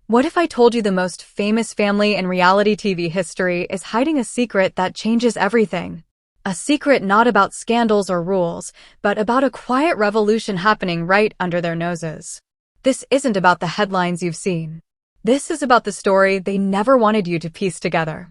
What if I told you the most famous family in reality TV history is hiding a secret that changes everything? A secret not about scandals or rules, but about a quiet revolution happening right under their noses. This isn't about the headlines you've seen. This is about the story they never wanted you to piece together.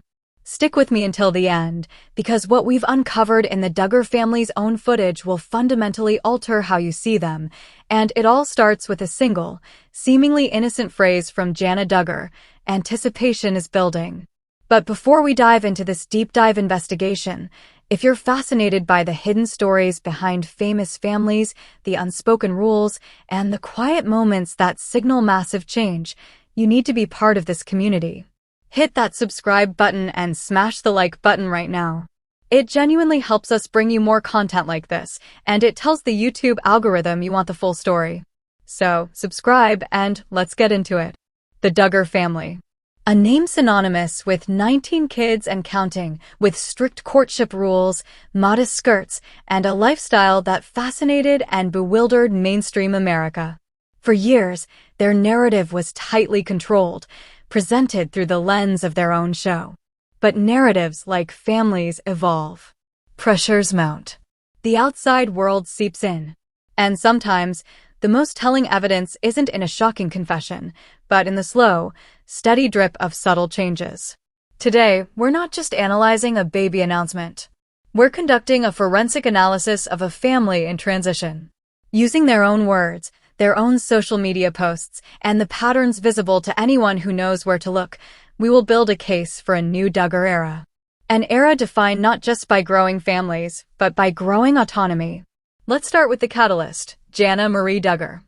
Stick with me until the end, because what we've uncovered in the Duggar family's own footage will fundamentally alter how you see them, and it all starts with a single, seemingly innocent phrase from Jana Duggar: "Anticipation is building." But before we dive into this deep dive investigation, if you're fascinated by the hidden stories behind famous families, the unspoken rules, and the quiet moments that signal massive change, you need to be part of this community. Hit that subscribe button and smash the like button right now. It genuinely helps us bring you more content like this, and it tells the YouTube algorithm you want the full story. So, subscribe and let's get into it. The Duggar family. A name synonymous with 19 kids and counting, with strict courtship rules, modest skirts, and a lifestyle that fascinated and bewildered mainstream America. For years, their narrative was tightly controlled, presented through the lens of their own show. But narratives like families evolve. Pressures mount. The outside world seeps in. And sometimes, the most telling evidence isn't in a shocking confession, but in the slow, steady drip of subtle changes. Today, we're not just analyzing a baby announcement. We're conducting a forensic analysis of a family in transition. Using their own words, their own social media posts, and the patterns visible to anyone who knows where to look, we will build a case for a new Duggar era. An era defined not just by growing families, but by growing autonomy. Let's start with the catalyst, Jana Marie Duggar.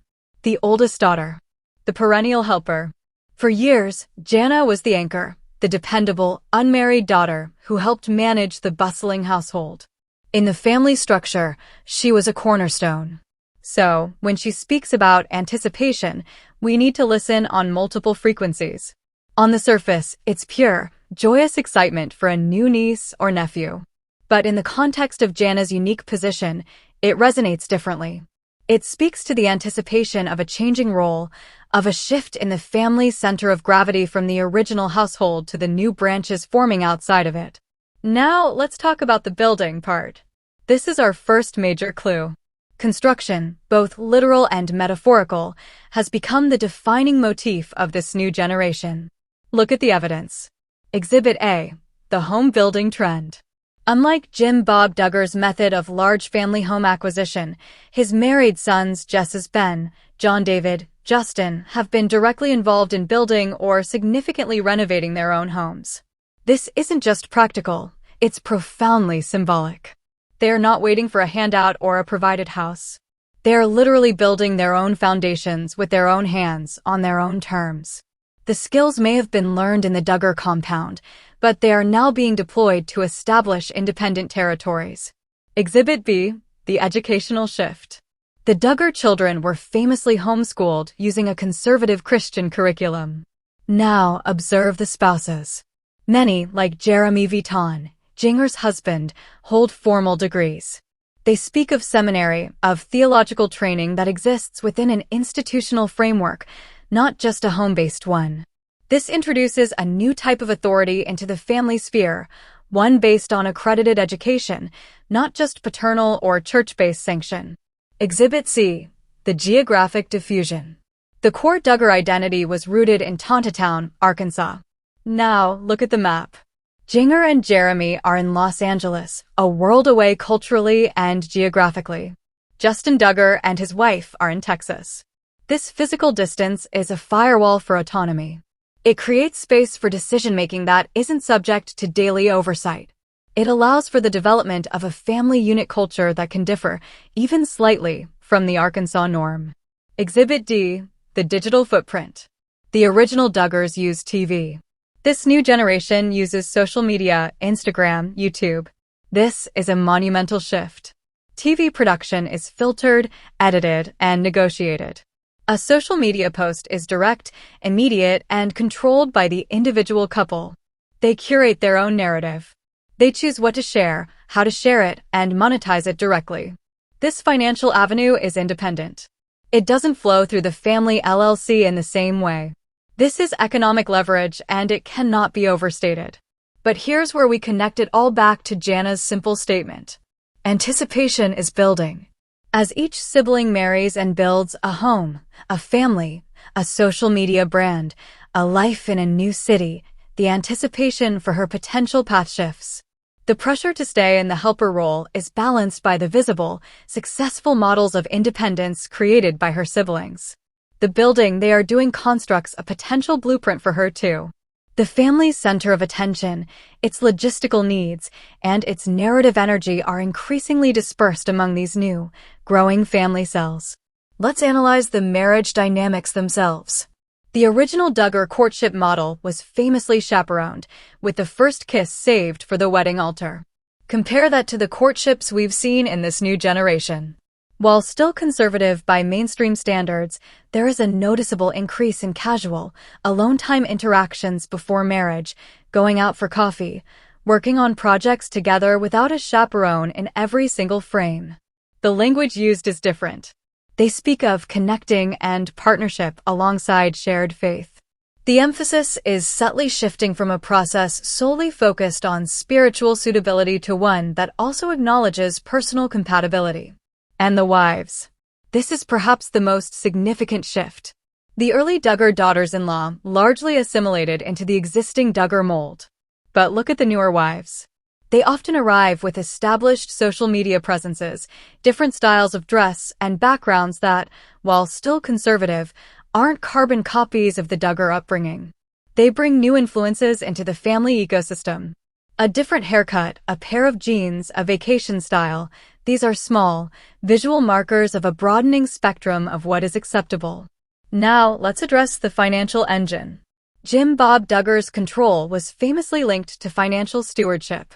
The oldest daughter. The perennial helper. For years, Jana was the anchor, the dependable, unmarried daughter who helped manage the bustling household. In the family structure, she was a cornerstone. So, when she speaks about anticipation, we need to listen on multiple frequencies. On the surface, it's pure, joyous excitement for a new niece or nephew. But in the context of Jana's unique position, it resonates differently. It speaks to the anticipation of a changing role, of a shift in the family's center of gravity from the original household to the new branches forming outside of it. Now, let's talk about the building part. This is our first major clue. Construction, both literal and metaphorical, has become the defining motif of this new generation. Look at the evidence. Exhibit A, the home building trend. Unlike Jim Bob Duggar's method of large family home acquisition, his married sons Jessa's Ben, John David, Justin have been directly involved in building or significantly renovating their own homes. This isn't just practical, it's profoundly symbolic. They are not waiting for a handout or a provided house. They are literally building their own foundations with their own hands on their own terms. The skills may have been learned in the Duggar compound, but they are now being deployed to establish independent territories. Exhibit B, the educational shift. The Duggar children were famously homeschooled using a conservative Christian curriculum. Now observe the spouses. Many, like Jeremy Viton, Jinger's husband, hold formal degrees. They speak of seminary, of theological training that exists within an institutional framework, not just a home-based one. This introduces a new type of authority into the family sphere, one based on accredited education, not just paternal or church-based sanction. Exhibit C, the geographic diffusion. The core Duggar identity was rooted in Tontatown, Arkansas. Now, look at the map. Jinger and Jeremy are in Los Angeles, a world away culturally and geographically. Justin Duggar and his wife are in Texas. This physical distance is a firewall for autonomy. It creates space for decision-making that isn't subject to daily oversight. It allows for the development of a family unit culture that can differ, even slightly, from the Arkansas norm. Exhibit D, the digital footprint. The original Duggars used TV. This new generation uses social media, Instagram, YouTube. This is a monumental shift. TV production is filtered, edited, and negotiated. A social media post is direct, immediate, and controlled by the individual couple. They curate their own narrative. They choose what to share, how to share it, and monetize it directly. This financial avenue is independent. It doesn't flow through the family LLC in the same way. This is economic leverage, and it cannot be overstated. But here's where we connect it all back to Jana's simple statement. Anticipation is building. As each sibling marries and builds a home, a family, a social media brand, a life in a new city, the anticipation for her potential path shifts. The pressure to stay in the helper role is balanced by the visible, successful models of independence created by her siblings. The building they are doing constructs a potential blueprint for her too. The family's center of attention, its logistical needs, and its narrative energy are increasingly dispersed among these new, growing family cells. Let's analyze the marriage dynamics themselves. The original Duggar courtship model was famously chaperoned, with the first kiss saved for the wedding altar. Compare that to the courtships we've seen in this new generation. While still conservative by mainstream standards, there is a noticeable increase in casual, alone-time interactions before marriage, going out for coffee, working on projects together without a chaperone in every single frame. The language used is different. They speak of connecting and partnership alongside shared faith. The emphasis is subtly shifting from a process solely focused on spiritual suitability to one that also acknowledges personal compatibility. And the wives. This is perhaps the most significant shift. The early Duggar daughters-in-law largely assimilated into the existing Duggar mold. But look at the newer wives. They often arrive with established social media presences, different styles of dress, and backgrounds that, while still conservative, aren't carbon copies of the Duggar upbringing. They bring new influences into the family ecosystem. A different haircut, a pair of jeans, a vacation style. These are small, visual markers of a broadening spectrum of what is acceptable. Now, let's address the financial engine. Jim Bob Duggar's control was famously linked to financial stewardship.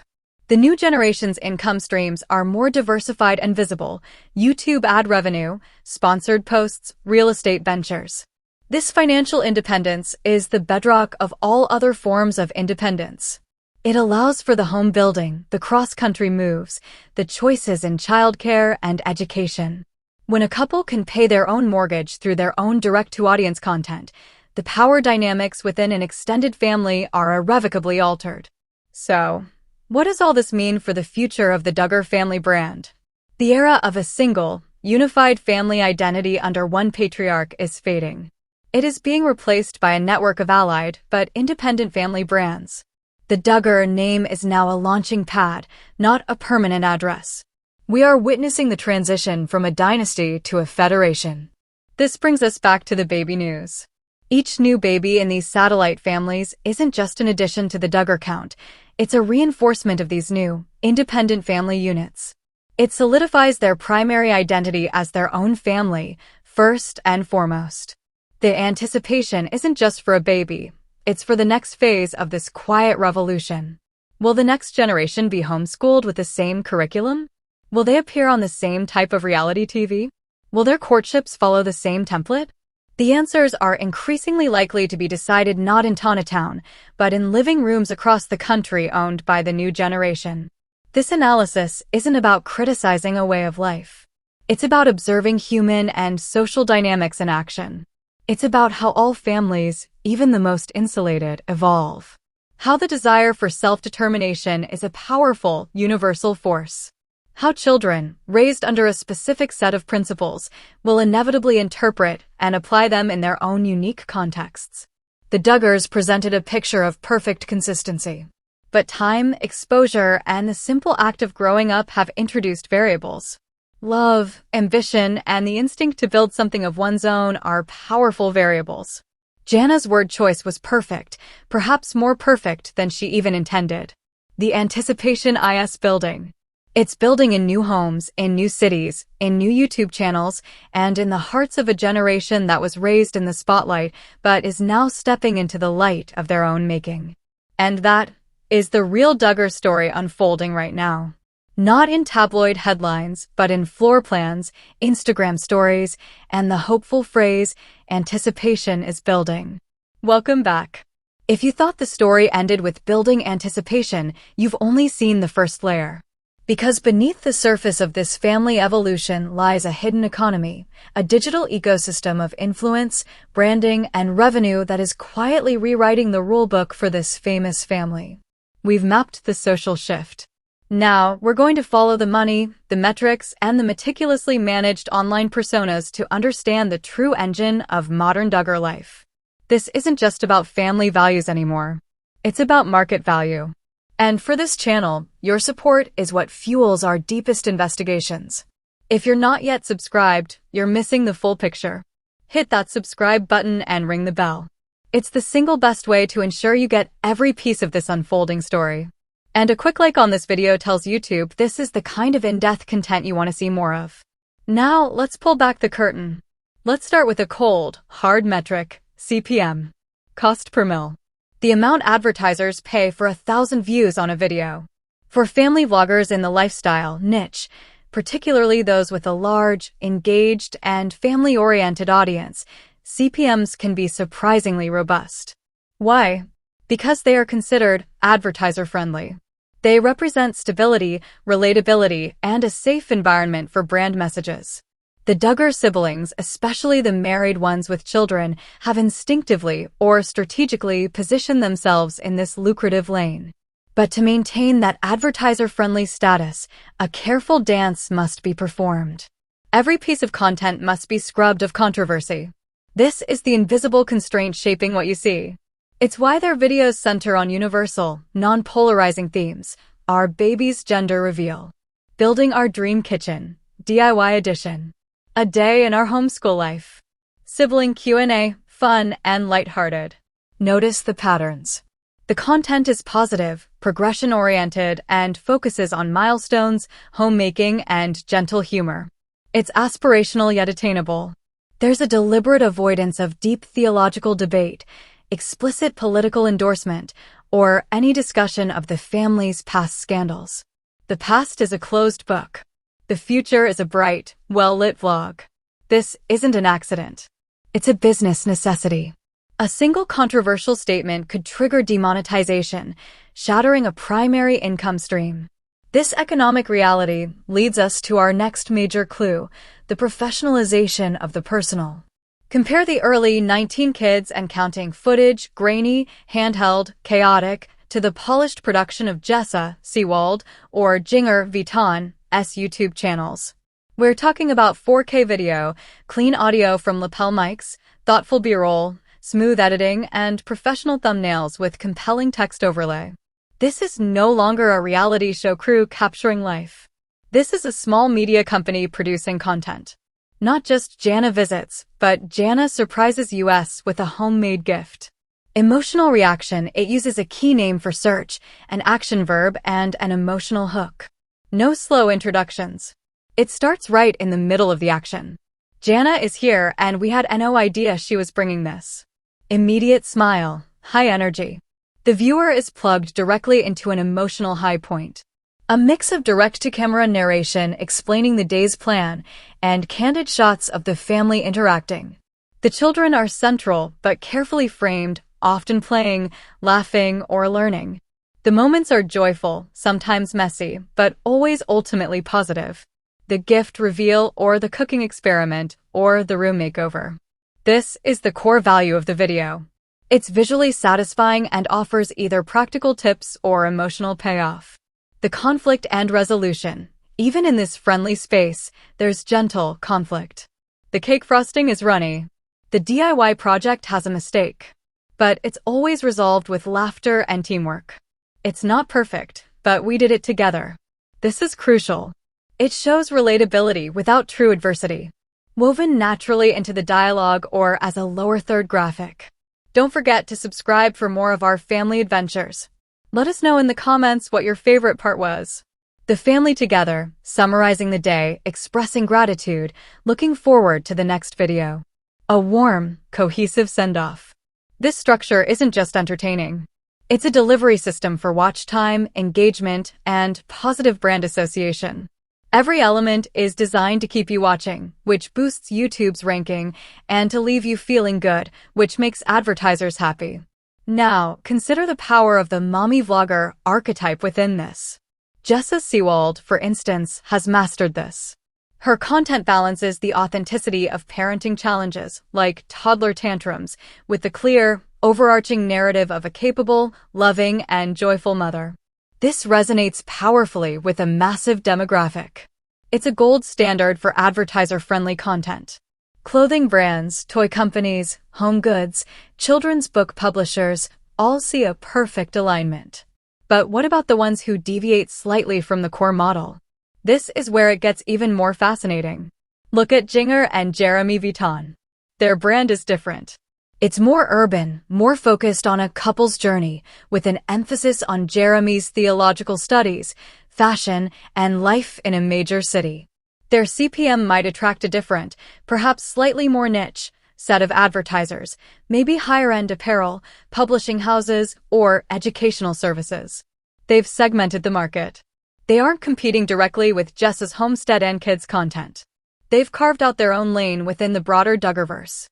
The new generation's income streams are more diversified and visible: YouTube ad revenue, sponsored posts, real estate ventures. This financial independence is the bedrock of all other forms of independence. It allows for the home building, the cross-country moves, the choices in childcare and education. When a couple can pay their own mortgage through their own direct-to-audience content, the power dynamics within an extended family are irrevocably altered. So, what does all this mean for the future of the Duggar family brand? The era of a single, unified family identity under one patriarch is fading. It is being replaced by a network of allied but independent family brands. The Duggar name is now a launching pad, not a permanent address. We are witnessing the transition from a dynasty to a federation. This brings us back to the baby news. Each new baby in these satellite families isn't just an addition to the Duggar count, it's a reinforcement of these new, independent family units. It solidifies their primary identity as their own family, first and foremost. The anticipation isn't just for a baby. It's for the next phase of this quiet revolution. Will the next generation be homeschooled with the same curriculum? Will they appear on the same type of reality TV? Will their courtships follow the same template? The answers are increasingly likely to be decided not in Town, but in living rooms across the country owned by the new generation. This analysis isn't about criticizing a way of life. It's about observing human and social dynamics in action. It's about how all families, even the most insulated, evolve. How the desire for self-determination is a powerful, universal force. How children, raised under a specific set of principles, will inevitably interpret and apply them in their own unique contexts. The Duggars presented a picture of perfect consistency. But time, exposure, and the simple act of growing up have introduced variables. Love, ambition, and the instinct to build something of one's own are powerful variables. Jana's word choice was perfect, perhaps more perfect than she even intended. The anticipation is building. It's building in new homes, in new cities, in new YouTube channels, and in the hearts of a generation that was raised in the spotlight but is now stepping into the light of their own making. And that is the real Duggar story unfolding right now. Not in tabloid headlines, but in floor plans, Instagram stories, and the hopeful phrase, "Anticipation is building." Welcome back. If you thought the story ended with building anticipation, you've only seen the first layer. Because beneath the surface of this family evolution lies a hidden economy, a digital ecosystem of influence, branding, and revenue that is quietly rewriting the rulebook for this famous family. We've mapped the social shift. Now, we're going to follow the money, the metrics, and the meticulously managed online personas to understand the true engine of modern Duggar life. This isn't just about family values anymore. It's about market value. And for this channel, your support is what fuels our deepest investigations. If you're not yet subscribed, you're missing the full picture. Hit that subscribe button and ring the bell. It's the single best way to ensure you get every piece of this unfolding story. And a quick like on this video tells YouTube this is the kind of in-depth content you want to see more of. Now, let's pull back the curtain. Let's start with a cold, hard metric, CPM. Cost per mil. The amount advertisers pay for 1,000 views on a video. For family vloggers in the lifestyle niche, particularly those with a large, engaged, and family-oriented audience, CPMs can be surprisingly robust. Why? Because they are considered advertiser-friendly. They represent stability, relatability, and a safe environment for brand messages. The Duggar siblings, especially the married ones with children, have instinctively or strategically positioned themselves in this lucrative lane. But to maintain that advertiser-friendly status, a careful dance must be performed. Every piece of content must be scrubbed of controversy. This is the invisible constraint shaping what you see. It's why their videos center on universal, non-polarizing themes: our baby's gender reveal, building our dream kitchen, DIY edition, a day in our homeschool life, sibling Q&A, fun and lighthearted. Notice the patterns. The content is positive, progression-oriented, and focuses on milestones, homemaking, and gentle humor. It's aspirational yet attainable. There's a deliberate avoidance of deep theological debate, explicit political endorsement, or any discussion of the family's past scandals. The past is a closed book. The future is a bright, well-lit vlog. This isn't an accident. It's a business necessity. A single controversial statement could trigger demonetization, shattering a primary income stream. This economic reality leads us to our next major clue: the professionalization of the personal. Compare the early 19 kids and counting footage, grainy, handheld, chaotic, to the polished production of Jessa, Seawald, or Jinger, Vuitton's YouTube channels. We're talking about 4K video, clean audio from lapel mics, thoughtful B-roll, smooth editing, and professional thumbnails with compelling text overlay. This is no longer a reality show crew capturing life. This is a small media company producing content. Not just Jana visits, but Jana surprises us with a homemade gift. Emotional reaction: it uses a key name for search, an action verb, and an emotional hook. No slow introductions. It starts right in the middle of the action. Jana is here, and we had no idea she was bringing this. Immediate smile, high energy. The viewer is plugged directly into an emotional high point. A mix of direct-to-camera narration explaining the day's plan and candid shots of the family interacting. The children are central but carefully framed, often playing, laughing, or learning. The moments are joyful, sometimes messy, but always ultimately positive. The gift reveal or the cooking experiment or the room makeover. This is the core value of the video. It's visually satisfying and offers either practical tips or emotional payoff. The conflict and resolution. Even in this friendly space, there's gentle conflict. The cake frosting is runny. The DIY project has a mistake. But it's always resolved with laughter and teamwork. It's not perfect, but we did it together. This is crucial. It shows relatability without true adversity, woven naturally into the dialogue or as a lower third graphic. Don't forget to subscribe for more of our family adventures. Let us know in the comments what your favorite part was. The family together, summarizing the day, expressing gratitude, looking forward to the next video. A warm, cohesive send-off. This structure isn't just entertaining. It's a delivery system for watch time, engagement, and positive brand association. Every element is designed to keep you watching, which boosts YouTube's ranking, and to leave you feeling good, which makes advertisers happy. Now, consider the power of the mommy vlogger archetype within this. Jessa Seawald, for instance, has mastered this. Her content balances the authenticity of parenting challenges, like toddler tantrums, with the clear, overarching narrative of a capable, loving, and joyful mother. This resonates powerfully with a massive demographic. It's a gold standard for advertiser-friendly content. Clothing brands, toy companies, home goods, children's book publishers all see a perfect alignment. But what about the ones who deviate slightly from the core model? This is where it gets even more fascinating. Look at Jinger and Jeremy Vuitton. Their brand is different. It's more urban, more focused on a couple's journey, with an emphasis on Jeremy's theological studies, fashion, and life in a major city. Their CPM might attract a different, perhaps slightly more niche, set of advertisers, maybe higher-end apparel, publishing houses, or educational services. They've segmented the market. They aren't competing directly with Jessa's Homestead and Kids content. They've carved out their own lane within the broader Duggarverse.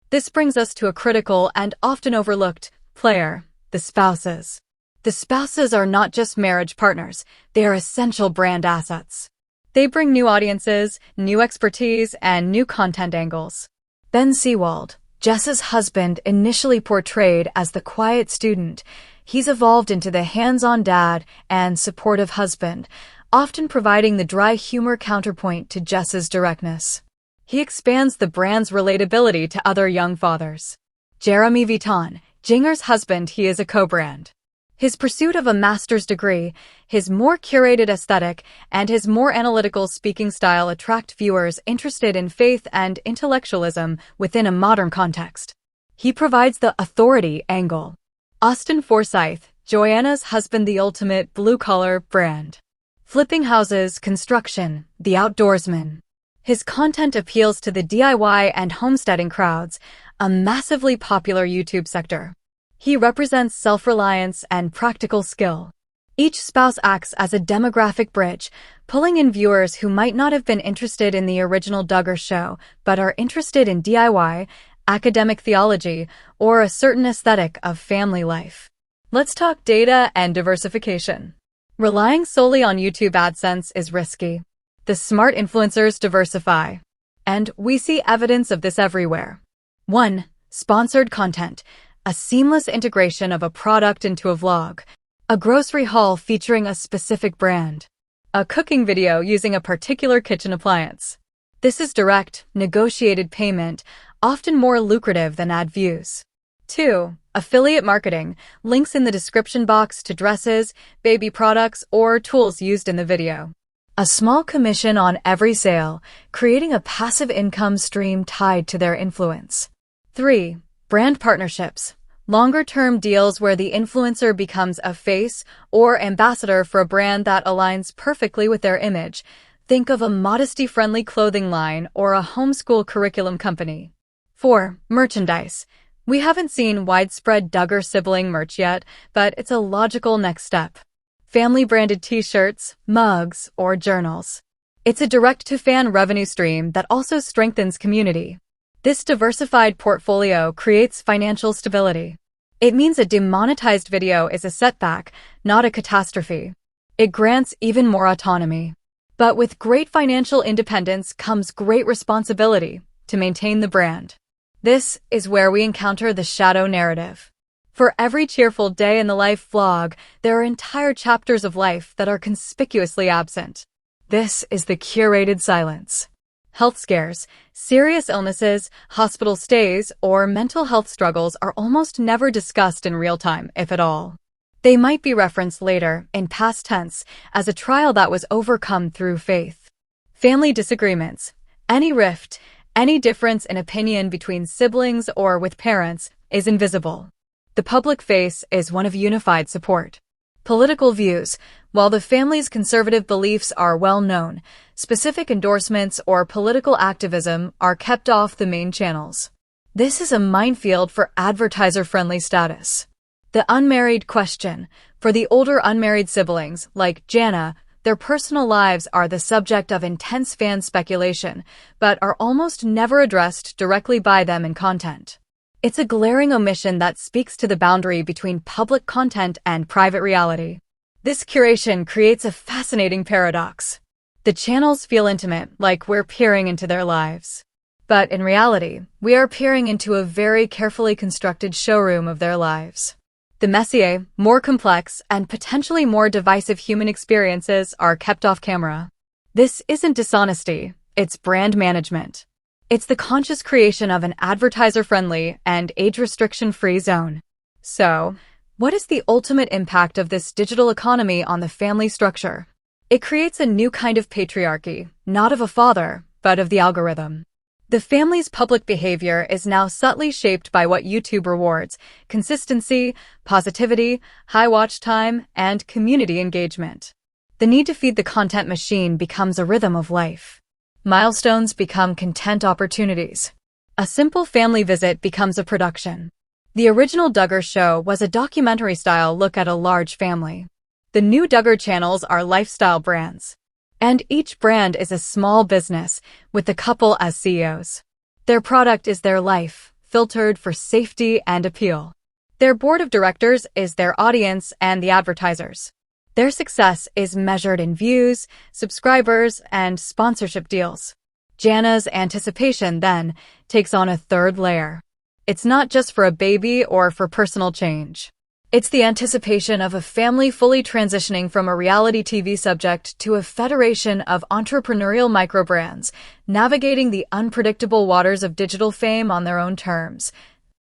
This brings us to a critical and often overlooked player, the spouses. The spouses are not just marriage partners, they are essential brand assets. They bring new audiences, new expertise, and new content angles. Ben Seawald, Jessa's husband, initially portrayed as the quiet student, he's evolved into the hands-on dad and supportive husband, often providing the dry humor counterpoint to Jessa's directness. He expands the brand's relatability to other young fathers. Jeremy Vuitton, Jinger's husband, he is a co-brand. His pursuit of a master's degree, his more curated aesthetic, and his more analytical speaking style attract viewers interested in faith and intellectualism within a modern context. He provides the authority angle. Austin Forsyth, Joanna's husband, the ultimate blue-collar brand. Flipping houses, construction, the outdoorsman. His content appeals to the DIY and homesteading crowds, a massively popular YouTube sector. He represents self-reliance and practical skill. Each spouse acts as a demographic bridge, pulling in viewers who might not have been interested in the original Duggar show, but are interested in DIY, academic theology, or a certain aesthetic of family life. Let's talk data and diversification. Relying solely on YouTube AdSense is risky. The smart influencers diversify. And we see evidence of this everywhere. 1. Sponsored content. A seamless integration of a product into a vlog. A grocery haul featuring a specific brand. A cooking video using a particular kitchen appliance. This is direct, negotiated payment, often more lucrative than ad views. 2. Affiliate marketing. Links in the description box to dresses, baby products, or tools used in the video. A small commission on every sale, creating a passive income stream tied to their influence. 3. Brand partnerships. Longer-term deals where the influencer becomes a face or ambassador for a brand that aligns perfectly with their image. Think of a modesty-friendly clothing line or a homeschool curriculum company. 4. Merchandise. We haven't seen widespread Duggar sibling merch yet, but it's a logical next step. Family-branded t-shirts, mugs, or journals. It's a direct-to-fan revenue stream that also strengthens community. This diversified portfolio creates financial stability. It means a demonetized video is a setback, not a catastrophe. It grants even more autonomy. But with great financial independence comes great responsibility to maintain the brand. This is where we encounter the shadow narrative. For every cheerful day in the life vlog, there are entire chapters of life that are conspicuously absent. This is the curated silence. Health scares, serious illnesses, hospital stays, or mental health struggles are almost never discussed in real time, if at all. They might be referenced later, in past tense, as a trial that was overcome through faith. Family disagreements. Any rift, any difference in opinion between siblings or with parents, is invisible. The public face is one of unified support. Political views. While the family's conservative beliefs are well known, specific endorsements or political activism are kept off the main channels. This is a minefield for advertiser-friendly status. The unmarried question. For the older unmarried siblings, like Jana, their personal lives are the subject of intense fan speculation, but are almost never addressed directly by them in content. It's a glaring omission that speaks to the boundary between public content and private reality. This curation creates a fascinating paradox. The channels feel intimate, like we're peering into their lives. But in reality, we are peering into a very carefully constructed showroom of their lives. The messier, more complex, and potentially more divisive human experiences are kept off camera. This isn't dishonesty, it's brand management. It's the conscious creation of an advertiser-friendly and age restriction-free zone. So, what is the ultimate impact of this digital economy on the family structure? It creates a new kind of patriarchy, not of a father, but of the algorithm. The family's public behavior is now subtly shaped by what YouTube rewards: consistency, positivity, high watch time, and community engagement. The need to feed the content machine becomes a rhythm of life. Milestones become content opportunities. A simple family visit becomes a production. The original Duggar show was a documentary-style look at a large family. The new Duggar channels are lifestyle brands. And each brand is a small business, with the couple as CEOs. Their product is their life, filtered for safety and appeal. Their board of directors is their audience and the advertisers. Their success is measured in views, subscribers, and sponsorship deals. Jana's anticipation, then, takes on a third layer. It's not just for a baby or for personal change. It's the anticipation of a family fully transitioning from a reality TV subject to a federation of entrepreneurial microbrands, navigating the unpredictable waters of digital fame on their own terms,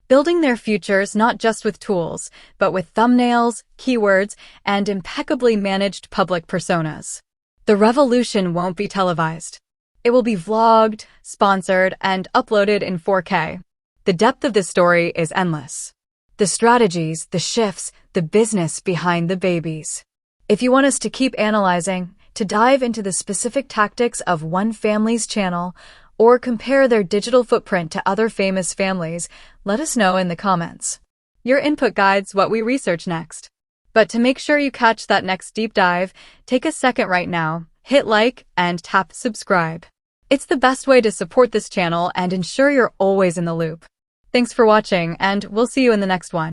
building their futures not just with tools, but with thumbnails, keywords, and impeccably managed public personas. The revolution won't be televised. It will be vlogged, sponsored, and uploaded in 4K. The depth of this story is endless. The strategies, the shifts, the business behind the babies. If you want us to keep analyzing, to dive into the specific tactics of one family's channel, or compare their digital footprint to other famous families, let us know in the comments. Your input guides what we research next. But to make sure you catch that next deep dive, take a second right now, hit like, and tap subscribe. It's the best way to support this channel and ensure you're always in the loop. Thanks for watching, and we'll see you in the next one.